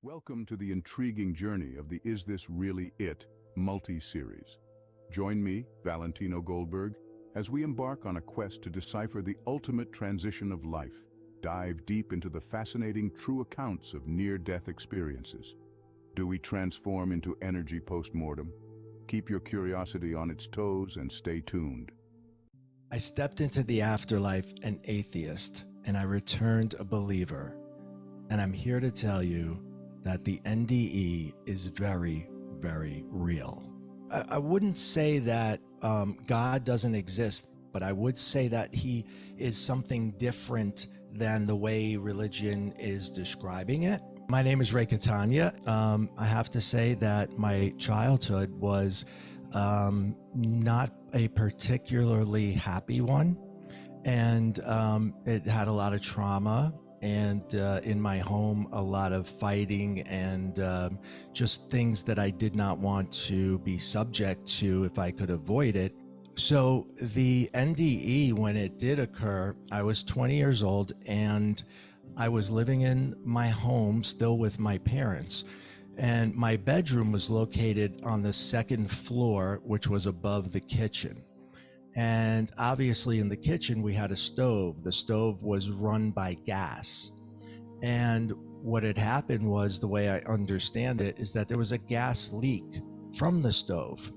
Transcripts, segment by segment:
Welcome to the intriguing journey of the Is This Really It multi-series. Join me, Valentino Goldberg, as we embark on a quest to decipher the ultimate transition of life, dive deep into the fascinating true accounts of near-death experiences. Do we transform into energy post-mortem? Keep your curiosity on its toes and stay tuned. I stepped into the afterlife an atheist, and I returned a believer. And I'm here to tell you that the NDE is very, very real. I wouldn't say that God doesn't exist, but I would say that he is something different than the way religion is describing it. My name is Ray Catania. I have to say that my childhood was not a particularly happy one, and it had a lot of trauma. And in my home, a lot of fighting and just things that I did not want to be subject to if I could avoid it. So the NDE, when it did occur, I was 20 years old and I was living in my home still with my parents. And my bedroom was located on the second floor, which was above the kitchen. And obviously in the kitchen, we had a stove. The stove was run by gas. And what had happened was, the way I understand it, is that there was a gas leak from the stove.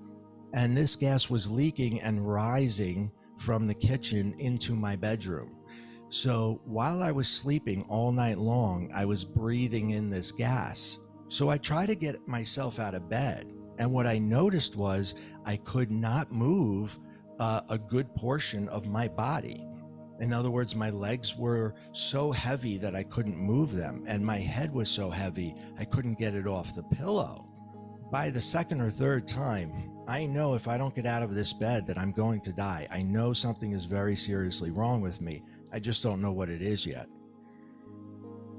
And this gas was leaking and rising from the kitchen into my bedroom. So while I was sleeping all night long, I was breathing in this gas. So I tried to get myself out of bed. And what I noticed was I could not move a good portion of my body. In other words, my legs were so heavy that I couldn't move them, and my head was so heavy I couldn't get it off the pillow. By the second or third time, I know if I don't get out of this bed that I'm going to die. I know something is very seriously wrong with me. I just don't know what it is yet.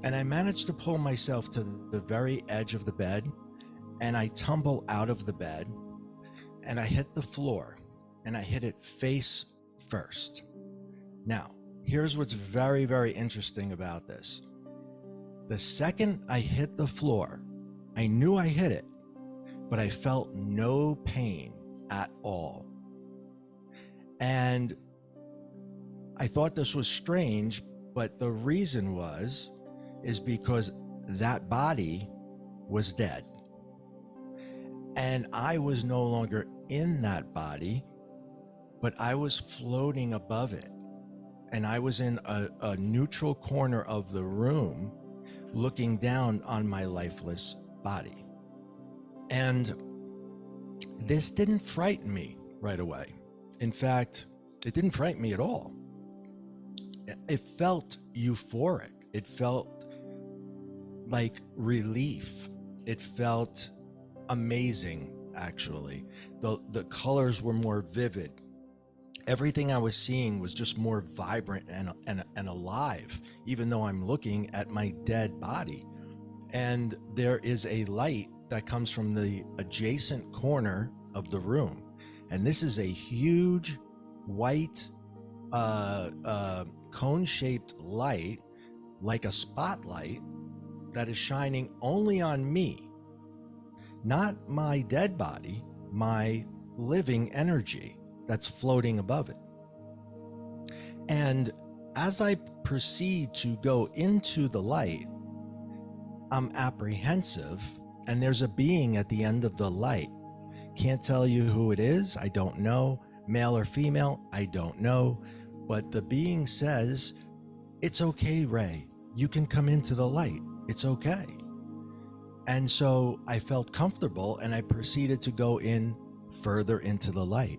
And I managed to pull myself to the very edge of the bed, and I tumble out of the bed, and I hit the floor. And I hit it face first. Now, here's what's very, very interesting about this. The second I hit the floor, I knew I hit it, but I felt no pain at all. And I thought this was strange, but the reason is because that body was dead. And I was no longer in that body, but I was floating above it, and I was in a neutral corner of the room looking down on my lifeless body. And this didn't frighten me right away. In fact, it didn't frighten me at all. It felt euphoric. It felt like relief. It felt amazing, actually. The colors were more vivid. Everything I was seeing was just more vibrant and alive, even though I'm looking at my dead body. And there is a light that comes from the adjacent corner of the room. And this is a huge white cone-shaped light, like a spotlight, that is shining only on me, not my dead body, my living energy that's floating above it. And as I proceed to go into the light, I'm apprehensive, and there's a being at the end of the light. Can't tell you who it is. I don't know. Male or female, I don't know. But the being says, "It's okay, Ray. You can come into the light. It's okay." And so I felt comfortable, and I proceeded to go in further into the light.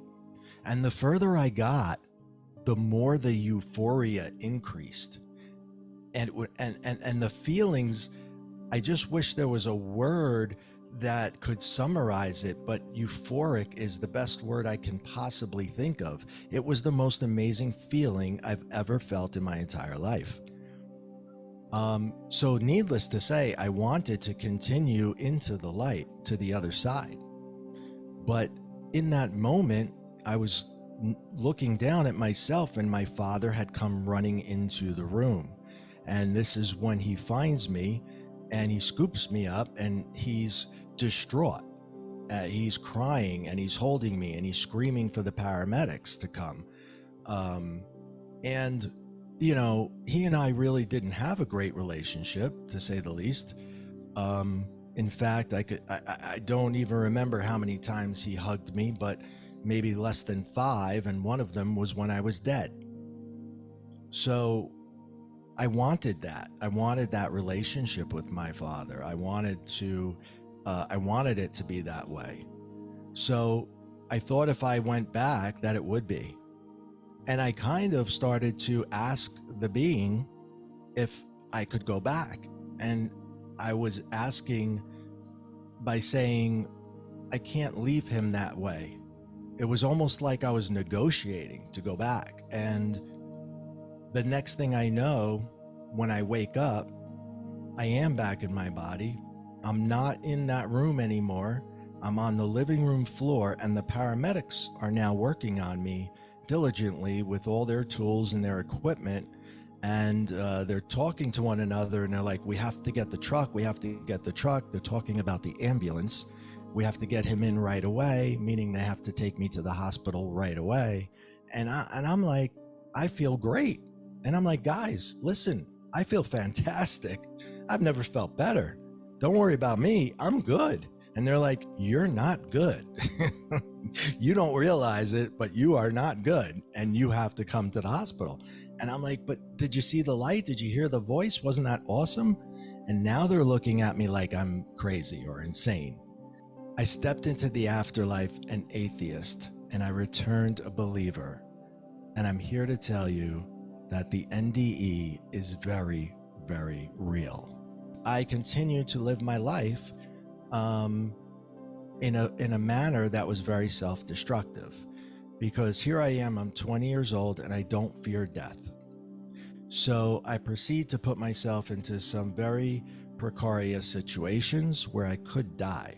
And the further I got, the more the euphoria increased. And the feelings, I just wish there was a word that could summarize it, but euphoric is the best word I can possibly think of. It was the most amazing feeling I've ever felt in my entire life. So needless to say, I wanted to continue into the light to the other side. But in that moment, I was looking down at myself, and my father had come running into the room. And this is when he finds me, and he scoops me up and he's distraught. He's crying and he's holding me and he's screaming for the paramedics to come. And, you know, he and I really didn't have a great relationship, to say the least. In fact, I don't even remember how many times he hugged me, but maybe less than 5. And one of them was when I was dead. So I wanted that. I wanted that relationship with my father. I wanted it to be that way. So I thought if I went back that it would be. And I kind of started to ask the being if I could go back. And I was asking by saying, I can't leave him that way. It was almost like I was negotiating to go back. And the next thing I know, when I wake up, I am back in my body. I'm not in that room anymore. I'm on the living room floor, and the paramedics are now working on me diligently with all their tools and their equipment. And they're talking to one another, and they're like, we have to get the truck. We have to get the truck. They're talking about the ambulance. We have to get him in right away, meaning they have to take me to the hospital right away. And I'm like, I feel great. And I'm like, guys, listen, I feel fantastic. I've never felt better. Don't worry about me. I'm good. And they're like, you're not good. You don't realize it, but you are not good. And you have to come to the hospital. And I'm like, but did you see the light? Did you hear the voice? Wasn't that awesome? And now they're looking at me like I'm crazy or insane. I stepped into the afterlife an atheist, and I returned a believer. And I'm here to tell you that the NDE is very, very real. I continue to live my life in a manner that was very self-destructive, because here I am, I'm 20 years old and I don't fear death. So I proceed to put myself into some very precarious situations where I could die.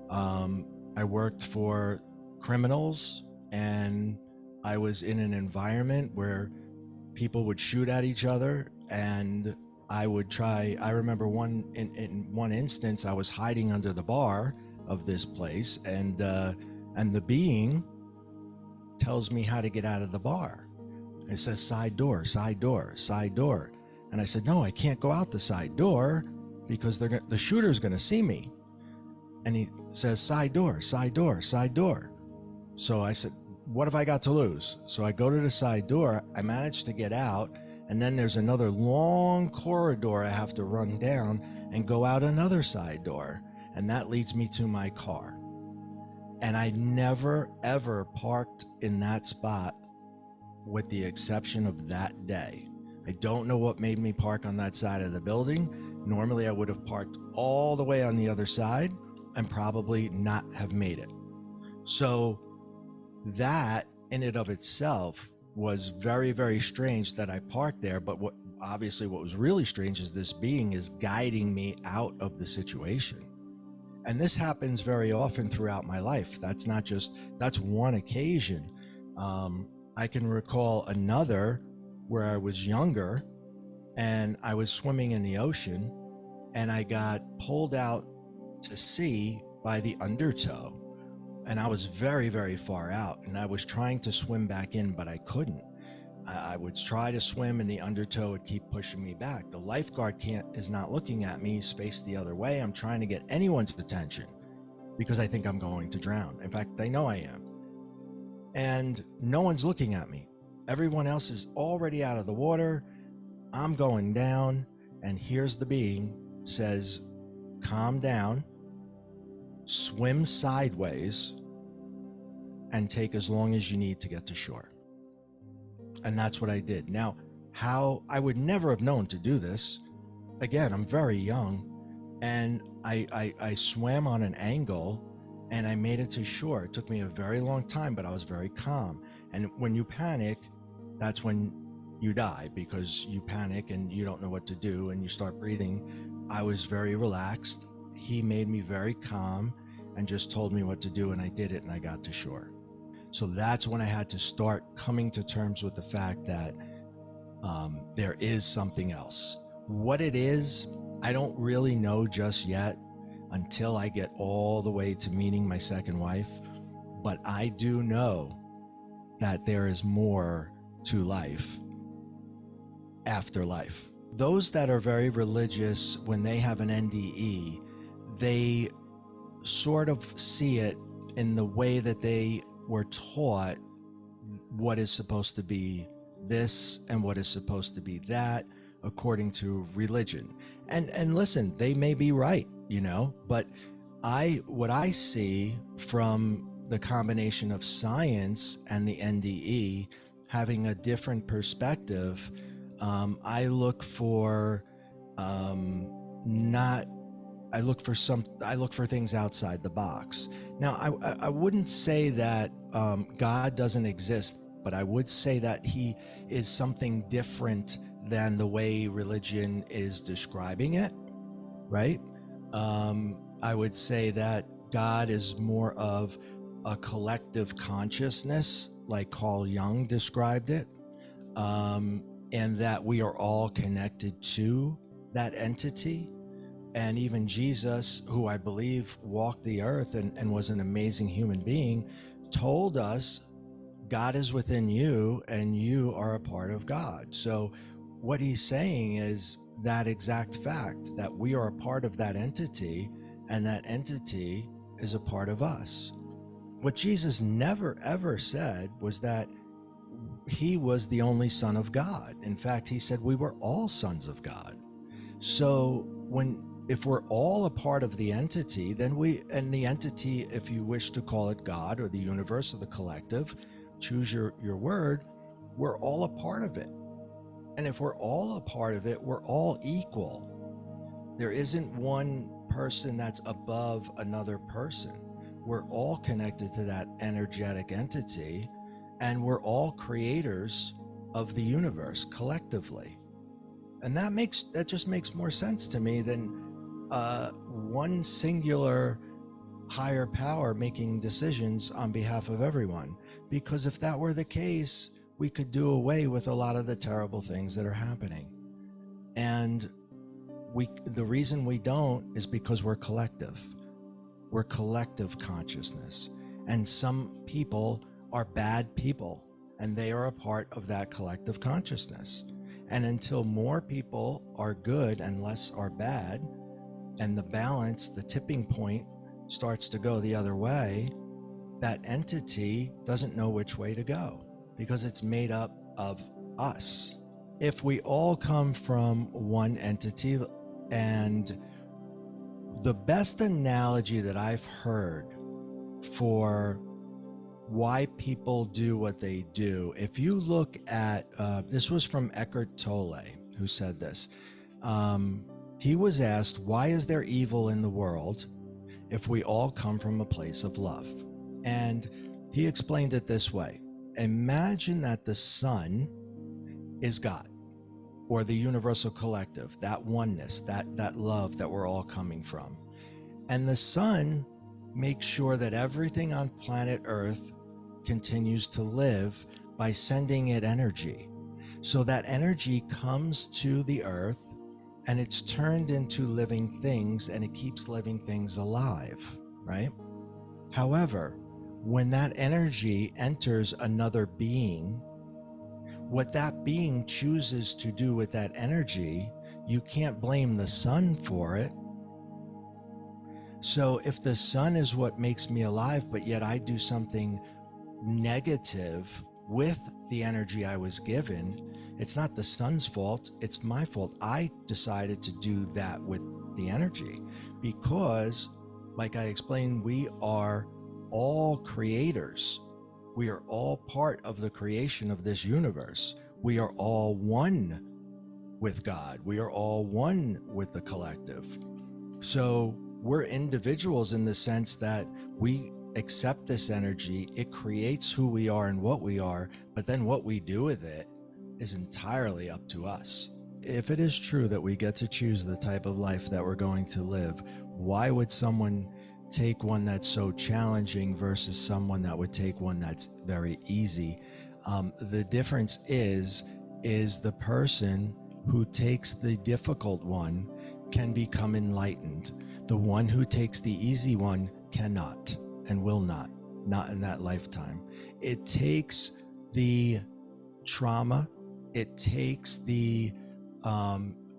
I worked for criminals, and I was in an environment where people would shoot at each other, and I remember in one instance, I was hiding under the bar of this place, and the being tells me how to get out of the bar. It says side door, side door, side door. And I said, no, I can't go out the side door because the shooter's gonna see me. And he says side door, side door, side door. So I said, what have I got to lose? So I go to the side door, I managed to get out, and then there's another long corridor I have to run down and go out another side door, and that leads me to my car. And I never ever parked in that spot with the exception of that day. I don't know what made me park on that side of the building. Normally I would have parked all the way on the other side and probably not have made it. So that in and of itself was very, very strange that I parked there. But what was really strange is this being is guiding me out of the situation. And this happens very often throughout my life. That's one occasion. I can recall another where I was younger and I was swimming in the ocean and I got pulled out to sea by the undertow. And I was very, very far out, and I was trying to swim back in, but I couldn't. I would try to swim and the undertow would keep pushing me back. The lifeguard is not looking at me. He's faced the other way. I'm trying to get anyone's attention because I think I'm going to drown. In fact, I know I am. And no one's looking at me. Everyone else is already out of the water. I'm going down, and here's the being says, calm down, swim sideways, and take as long as you need to get to shore. And that's what I did. Now, how I would never have known to do this. Again, I'm very young, and I swam on an angle and I made it to shore. It took me a very long time, but I was very calm. And when you panic, that's when you die, because you panic and you don't know what to do and you start breathing. I was very relaxed. He made me very calm and just told me what to do, and I did it, and I got to shore. So that's when I had to start coming to terms with the fact that there is something else. What it is, I don't really know just yet until I get all the way to meeting my second wife, but I do know that there is more to life after life. Those that are very religious, when they have an NDE, they sort of see it in the way that they were taught what is supposed to be this and what is supposed to be that according to religion. And listen, they may be right, but what I see from the combination of science and the NDE having a different perspective, I look for things outside the box. Now, I wouldn't say that God doesn't exist, but I would say that he is something different than the way religion is describing it, right? I would say that God is more of a collective consciousness, like Carl Jung described it, and that we are all connected to that entity. And even Jesus, who I believe walked the earth and was an amazing human being, told us God is within you and you are a part of God. So what he's saying is that exact fact, that we are a part of that entity and that entity is a part of us. What Jesus never ever said was that he was the only son of God. In fact, he said we were all sons of God. So if we're all a part of the entity, then the entity, if you wish to call it God or the universe or the collective, choose your word, we're all a part of it. And if we're all a part of it, we're all equal. There isn't one person that's above another person. We're all connected to that energetic entity, and we're all creators of the universe collectively. And that just makes more sense to me than one singular higher power making decisions on behalf of everyone. Because if that were the case, we could do away with a lot of the terrible things that are happening. And the reason we don't is because we're collective. We're collective consciousness. And some people are bad people, and they are a part of that collective consciousness. And until more people are good and less are bad, and the balance, the tipping point starts to go the other way, that entity doesn't know which way to go because it's made up of us. If we all come from one entity, and the best analogy that I've heard for why people do what they do, if you look at, this was from Eckhart Tolle, who said this. He was asked, why is there evil in the world if we all come from a place of love? And he explained it this way. Imagine that the sun is God, or the universal collective, that oneness, that love that we're all coming from. And the sun makes sure that everything on planet Earth continues to live by sending it energy. So that energy comes to the earth and it's turned into living things, and it keeps living things alive, right? However, when that energy enters another being, what that being chooses to do with that energy, you can't blame the sun for it. So if the sun is what makes me alive, but yet I do something negative with the energy I was given, it's not the sun's fault, it's my fault. I decided to do that with the energy because, like I explained, we are all creators. We are all part of the creation of this universe. We are all one with God. We are all one with the collective. So we're individuals in the sense that we accept this energy. It creates who we are and what we are, but then what we do with it is entirely up to us. If it is true that we get to choose the type of life that we're going to live, why would someone take one that's so challenging versus someone that would take one that's very easy? The difference is the person who takes the difficult one can become enlightened. The one who takes the easy one cannot and will not in that lifetime. It takes the trauma, it takes the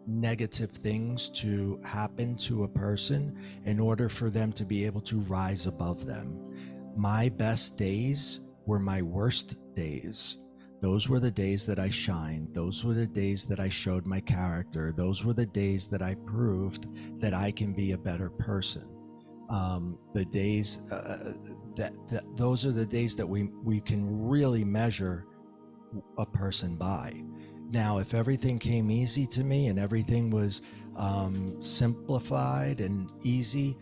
negative things to happen to a person in order for them to be able to rise above them. My best days were my worst days. Those were the days that I shined. Those were the days that I showed my character. Those were the days that I proved that I can be a better person. The days those are the days that we can really measure a person by. Now, if everything came easy to me and everything was simplified and easy,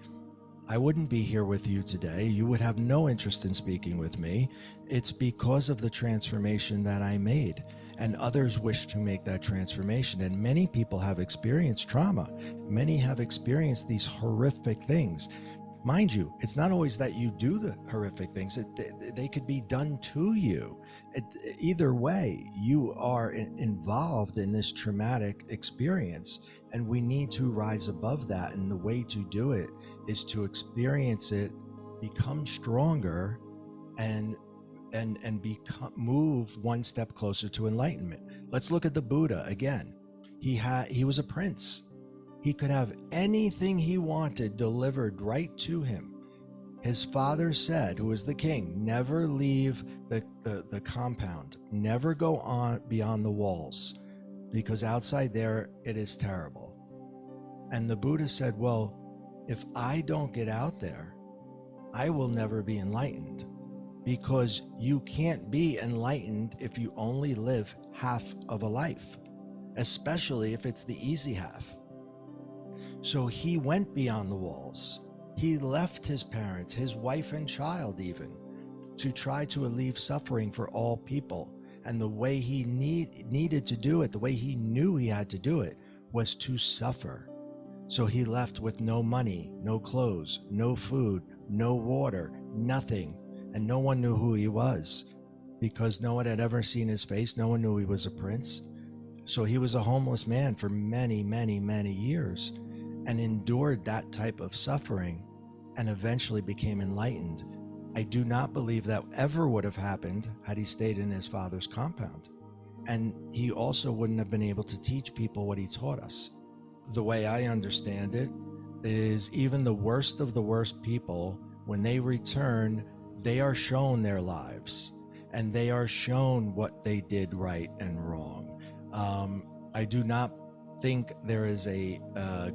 I wouldn't be here with you today. You would have no interest in speaking with me. It's because of the transformation that I made, and others wish to make that transformation. And many people have experienced trauma. Many have experienced these horrific things. Mind you, it's not always that you do the horrific things. They could be done to you. Either way, you are involved in this traumatic experience, and we need to rise above that. And the way to do it is to experience it, become stronger, and move one step closer to enlightenment. Let's look at the Buddha again. He was a prince. He could have anything he wanted delivered right to him. His father said, who was the king, never leave the compound, never go on beyond the walls, because outside there it is terrible. And the Buddha said, well, if I don't get out there, I will never be enlightened, because you can't be enlightened if you only live half of a life, especially if it's the easy half. So he went beyond the walls. He left his parents, his wife and child even, to try to alleviate suffering for all people. And the way he needed to do it, the way he knew he had to do it, was to suffer. So he left with no money, no clothes, no food, no water, nothing. And no one knew who he was, because no one had ever seen his face. No one knew he was a prince. So he was a homeless man for many, many, many years, and endured that type of suffering and eventually became enlightened. I do not believe that ever would have happened had he stayed in his father's compound. And he also wouldn't have been able to teach people what he taught us. The way I understand it is, even the worst of the worst people, when they return, they are shown their lives and they are shown what they did right and wrong. I do not think there is a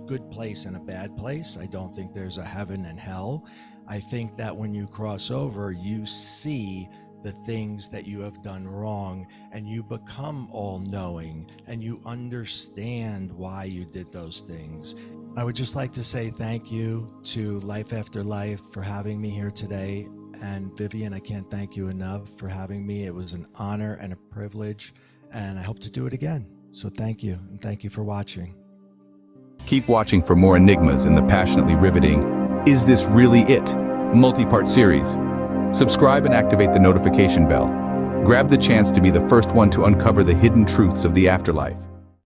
good place and a bad place. I don't think there's a heaven and hell. I think that when you cross over, you see the things that you have done wrong, and you become all-knowing, and you understand why you did those things. I would just like to say thank you to Life After Life for having me here today. And Vivian, I can't thank you enough for having me. It was an honor and a privilege, and I hope to do it again. So thank you, and thank you for watching. Keep watching for more enigmas in the passionately riveting Is This Really It? Multi-part series. Subscribe and activate the notification bell. Grab the chance to be the first one to uncover the hidden truths of the afterlife.